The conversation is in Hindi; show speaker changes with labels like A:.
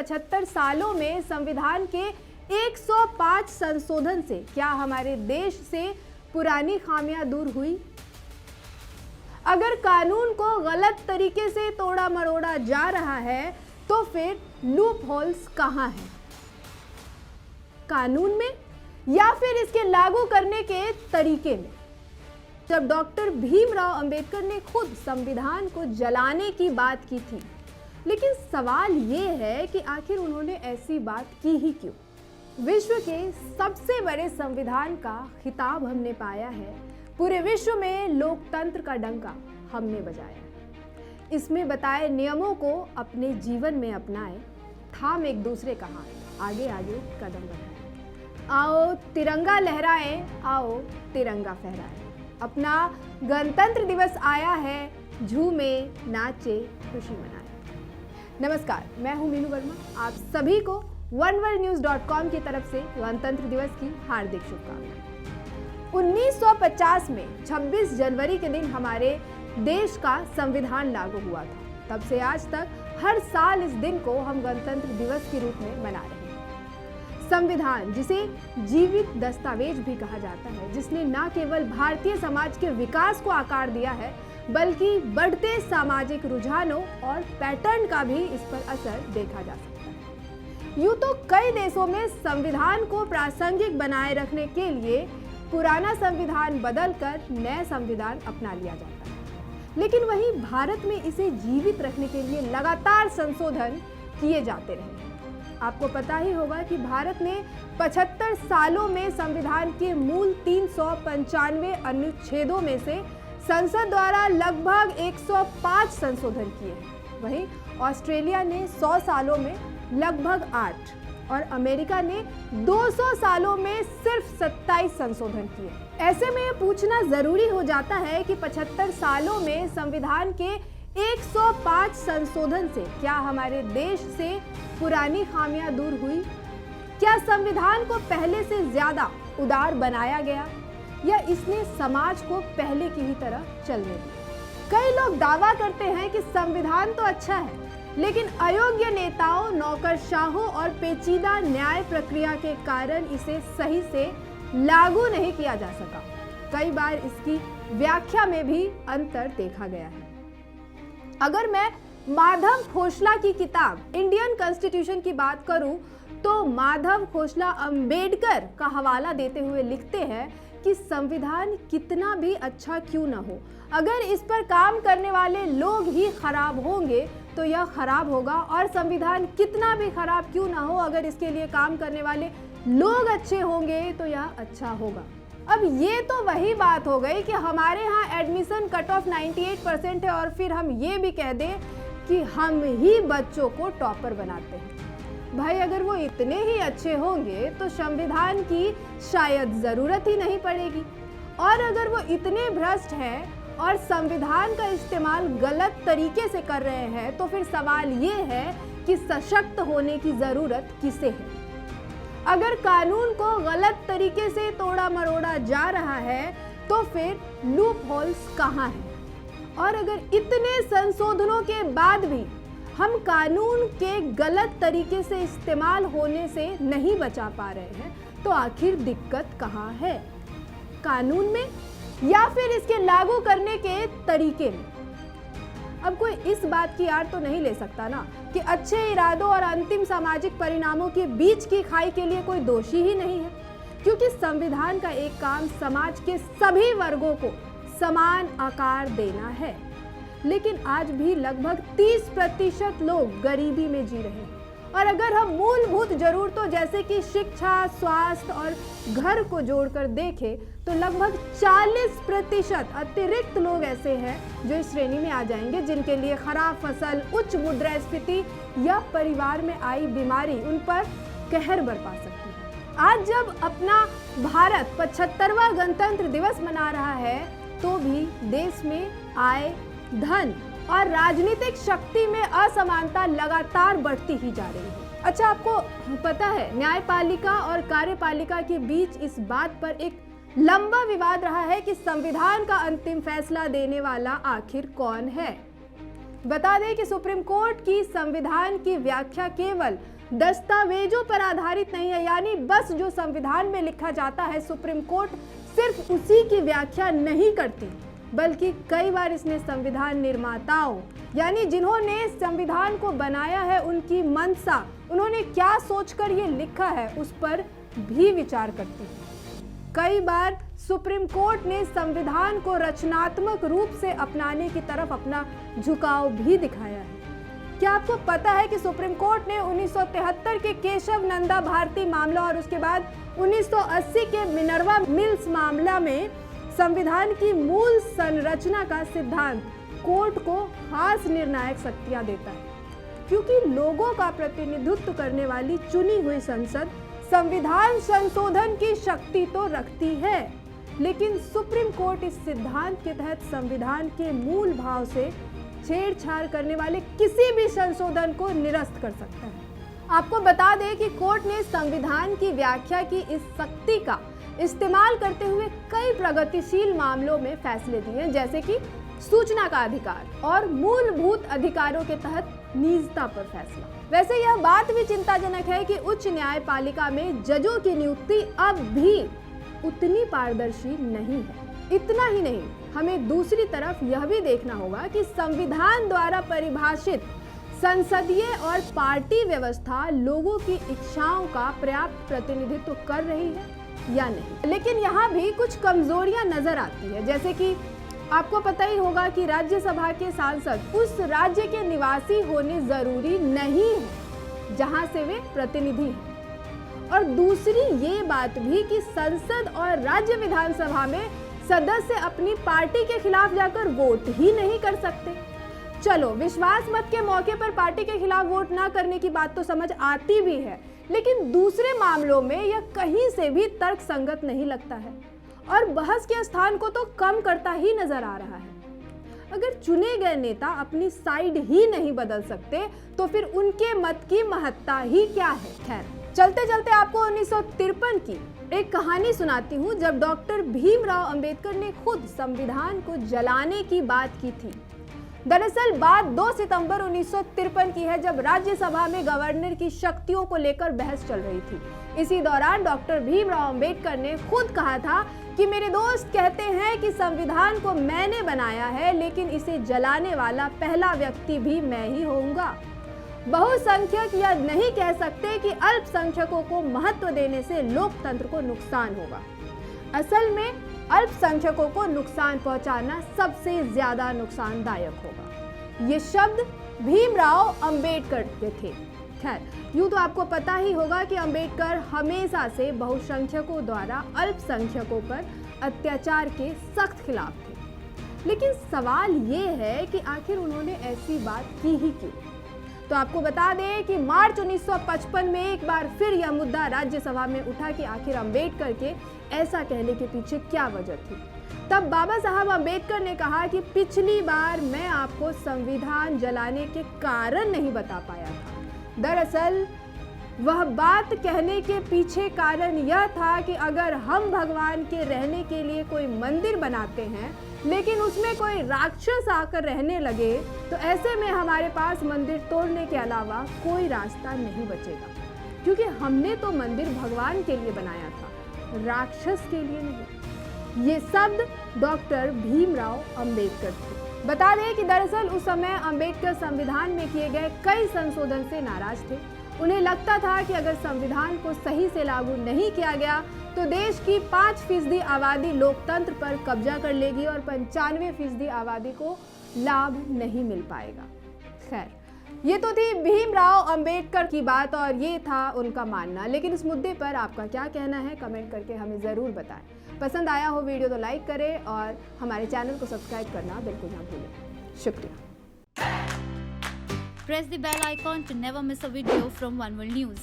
A: 75 सालों में संविधान के 105 संशोधन से क्या हमारे देश से पुरानी खामियां दूर हुई? अगर कानून को गलत तरीके से तोड़ा मरोड़ा जा रहा है तो फिर लूप होल्स कहां हैं? कानून में या फिर इसके लागू करने के तरीके में? जब डॉक्टर भीमराव अंबेडकर ने खुद संविधान को जलाने की बात की थी, लेकिन सवाल यह है कि आखिर उन्होंने ऐसी बात की ही क्यों? विश्व के सबसे बड़े संविधान का खिताब हमने पाया है, पूरे विश्व में लोकतंत्र का डंका हमने बजाया। इसमें बताए नियमों को अपने जीवन में अपनाएं, थाम एक दूसरे का हाथ, आगे आगे कदम बढ़ाएं। आओ तिरंगा लहराएं, आओ तिरंगा फहराएं। अपना गणतंत्र दिवस आया है, झूमे नाचे खुशी मनाएं। नमस्कार, मैं हूं मीनू वर्मा। आप सभी को oneworldnews.com की तरफ से गणतंत्र दिवस की हार्दिक शुभकामनाएं। 1950 में 26 जनवरी के दिन हमारे देश का संविधान लागू हुआ था। तब से आज तक हर साल इस दिन को हम गणतंत्र दिवस के रूप में मना रहे हैं। संविधान, जिसे जीवित दस्तावेज भी कहा जाता है, जिसने न केवल भारतीय समाज के विकास को आकार दिया है, बल्कि बढ़ते सामाजिक रुझानों और पैटर्न का भी इस पर असर देखा जा सकता है। यूं तो कई देशों में संविधान को प्रासंगिक बनाए रखने के लिए पुराना संविधान बदलकर नया संविधान अपना लिया जाता है, लेकिन वहीं भारत में इसे जीवित रखने के लिए लगातार संशोधन किए जाते रहे। आपको पता ही होगा कि भारत ने 75 सालों में संविधान के मूल 395 अनुच्छेदों में से संसद द्वारा लगभग 105 संशोधन किए हैं। वहीं ऑस्ट्रेलिया ने 100 सालों में लगभग 8 और अमेरिका ने 200 सालों में सिर्फ 27 संशोधन किए। ऐसे में ये पूछना जरूरी हो जाता है कि 75 सालों में संविधान के 105 संशोधन से क्या हमारे देश से पुरानी खामियां दूर हुई? क्या संविधान को पहले से ज्यादा उदार बनाया गया या इसने समाज को पहले की ही तरह चलने दिया? कई लोग दावा करते हैं कि संविधान तो अच्छा है, लेकिन अयोग्य नेताओं, नौकरशाहों और पेचीदा न्याय प्रक्रिया के कारण इसे सही से लागू नहीं किया जा सका। कई बार इसकी व्याख्या में भी अंतर देखा गया है। अगर मैं माधव खोसला की किताब इंडियन कॉन्स्टिट्यूशन की बात करूं, तो माधव खोसला अंबेडकर का हवाला देते हुए लिखते हैं कि संविधान कितना भी अच्छा क्यों न हो, अगर इस पर काम करने वाले लोग ही खराब होंगे तो यह खराब होगा, और संविधान कितना भी खराब क्यों ना हो, अगर इसके लिए काम करने वाले लोग अच्छे होंगे तो यह अच्छा होगा। अब ये तो वही बात हो गई कि हमारे यहाँ एडमिशन कट ऑफ 98% है और फिर हम ये भी कह दें कि हम ही बच्चों को टॉपर बनाते हैं। भाई, अगर वो इतने ही अच्छे होंगे तो संविधान की शायद जरूरत ही नहीं पड़ेगी, और अगर वो इतने भ्रष्ट हैं और संविधान का इस्तेमाल गलत तरीके से कर रहे हैं तो फिर सवाल ये है कि सशक्त होने की जरूरत किसे है? अगर कानून को गलत तरीके से तोड़ा मरोड़ा जा रहा है तो फिर लूप होल्स कहां हैं? और अगर इतने संशोधनों के बाद भी हम कानून के गलत तरीके से इस्तेमाल होने से नहीं बचा पा रहे हैं, तो आखिर दिक्कत कहां है? कानून में या फिर इसके लागू करने के तरीके में? अब कोई इस बात की आड़ तो नहीं ले सकता ना कि अच्छे इरादों और अंतिम सामाजिक परिणामों के बीच की खाई के लिए कोई दोषी ही नहीं है, क्योंकि संविधान का एक काम समाज के सभी वर्गों को समान आकार देना है। लेकिन आज भी लगभग 30% लोग गरीबी में जी रहे हैं, और अगर हम मूलभूत जरूरतों जैसे कि शिक्षा, स्वास्थ्य और घर को जोड़कर देखें तो लगभग 40% अतिरिक्त लोग ऐसे हैं जो इस श्रेणी में आ जाएंगे, जिनके लिए खराब फसल, उच्च मुद्रास्फीति या परिवार में आई बीमारी उन पर कहर बरपा सकती है। आज जब अपना भारत 75वां गणतंत्र दिवस मना रहा है तो भी देश में आय, धन और राजनीतिक शक्ति में असमानता लगातार बढ़ती ही जा रही है। अच्छा, आपको पता है न्यायपालिका और कार्यपालिका के बीच इस बात पर एक लंबा विवाद रहा है कि संविधान का अंतिम फैसला देने वाला आखिर कौन है? बता दें कि सुप्रीम कोर्ट की संविधान की व्याख्या केवल दस्तावेजों पर आधारित नहीं है, यानी बस जो संविधान में लिखा जाता है सुप्रीम कोर्ट सिर्फ उसी की व्याख्या नहीं करती, बल्कि कई बार इसने संविधान निर्माताओं यानी जिन्होंने संविधान को बनाया है उनकी मंशा, उन्होंने क्या सोचकर ये लिखा है उस पर भी विचार करती है। कई बार सुप्रीम कोर्ट ने संविधान को रचनात्मक रूप से अपनाने की तरफ अपना झुकाव भी दिखाया है। क्या आपको पता है कि सुप्रीम कोर्ट ने 1973 के केशव नंदा भारती मामला और उसके बाद 1980 के मिनर्वा मिल्स मामला में संविधान की मूल संरचना का सिद्धांत कोर्ट को खास निर्णायक शक्तियां देता है, क्योंकि लोगों का प्रतिनिधित्व करने वाली चुनी हुई संसद संविधान संशोधन की शक्ति तो रखती है, लेकिन सुप्रीम कोर्ट इस सिद्धांत के तहत संविधान के मूल भाव से छेड़छाड़ करने वाले किसी भी संशोधन को निरस्त कर सकता है। आपको बता दें कि कोर्ट ने संविधान की व्याख्या की इस शक्ति का इस्तेमाल करते हुए कई प्रगतिशील मामलों में फैसले दिए, जैसे कि सूचना का अधिकार और मूलभूत अधिकारों के तहत निजता पर फैसला। वैसे यह बात भी चिंताजनक है कि उच्च न्यायपालिका में जजों की नियुक्ति अब भी उतनी पारदर्शी नहीं है। इतना ही नहीं, हमें दूसरी तरफ यह भी देखना होगा कि संविधान द्वारा परिभाषित संसदीय और पार्टी व्यवस्था लोगों की इच्छाओं का पर्याप्त प्रतिनिधित्व कर रही है या नहीं। लेकिन यहाँ भी कुछ कमजोरियां नजर आती है, जैसे कि आपको पता ही होगा कि राज्यसभा के सांसद उस राज्य के निवासी होने जरूरी नहीं है जहां से वे प्रतिनिधि हैं। और दूसरी ये बात भी कि संसद और राज्य विधानसभा में सदस्य अपनी पार्टी के खिलाफ जाकर वोट ही नहीं कर सकते। चलो, विश्वास मत के मौके पर पार्टी के खिलाफ वोट ना करने की बात तो समझ आती भी है, लेकिन दूसरे मामलों में यह कहीं से भी तर्क संगत नहीं लगता है और बहस के स्थान को तो कम करता ही नजर आ रहा है। अगर चुने गए नेता अपनी साइड ही नहीं बदल सकते तो फिर उनके मत की महत्ता ही क्या है। खैर, चलते चलते आपको 1953 की एक कहानी सुनाती हूँ, जब डॉक्टर भीमराव अंबेडकर ने खुद संविधान को जलाने की बात की थी। दरअसल बात 2 सितंबर 1953 की है, जब राज्यसभा में गवर्नर की शक्तियों को लेकर बहस चल रही थी। इसी दौरान डॉक्टर भीमराव अंबेडकर ने खुद कहा था कि मेरे दोस्त कहते हैं कि संविधान को मैंने बनाया है, लेकिन इसे जलाने वाला पहला व्यक्ति भी मैं ही होऊंगा। बहुसंख्यक यह नहीं कह सकते कि अल्पसंख्यकों को महत्व देने से लोकतंत्र को नुकसान होगा। असल में अल्पसंख्यकों को नुकसान पहुंचाना सबसे ज्यादा नुकसानदायक होगा। ये शब्द भीमराव अंबेडकर के थे। खैर, यूं तो आपको पता ही होगा कि अंबेडकर हमेशा से बहुसंख्यकों द्वारा अल्पसंख्यकों पर अत्याचार के सख्त खिलाफ थे, लेकिन सवाल ये है कि आखिर उन्होंने ऐसी बात की ही क्यों। तो आपको बता दें कि मार्च 1955 में एक बार फिर यह मुद्दा राज्यसभा में उठा कि आखिर अंबेडकर के ऐसा कहने के पीछे क्या वजह थी। तब बाबा साहब अंबेडकर ने कहा कि पिछली बार मैं आपको संविधान जलाने के कारण नहीं बता पाया था। दरअसल वह बात कहने के पीछे कारण यह था कि अगर हम भगवान के रहने के लिए कोई मंदिर बनाते हैं, लेकिन उसमें कोई राक्षस आकर रहने लगे, तो ऐसे में हमारे पास मंदिर तोड़ने के अलावा कोई रास्ता नहीं बचेगा, क्योंकि हमने तो मंदिर भगवान के लिए बनाया था, राक्षस के लिए नहीं। ये शब्द डॉक्टर भीमराव अंबेडकर थे। बता दें कि दरअसल उस समय अंबेडकर संविधान में किए गए कई संशोधन से नाराज थे। उन्हें लगता था कि अगर संविधान को सही से लागू नहीं किया गया तो देश की 5% आबादी लोकतंत्र पर कब्जा कर लेगी और 95% आबादी को लाभ नहीं मिल पाएगा। खैर, ये तो थी भीमराव अंबेडकर की बात और ये था उनका मानना, लेकिन इस मुद्दे पर आपका क्या कहना है कमेंट करके हमें ज़रूर बताएं। पसंद आया हो वीडियो तो लाइक करें और हमारे चैनल को सब्सक्राइब करना बिल्कुल ना भूलें। शुक्रिया।
B: Press the bell icon to never miss a video from One World News.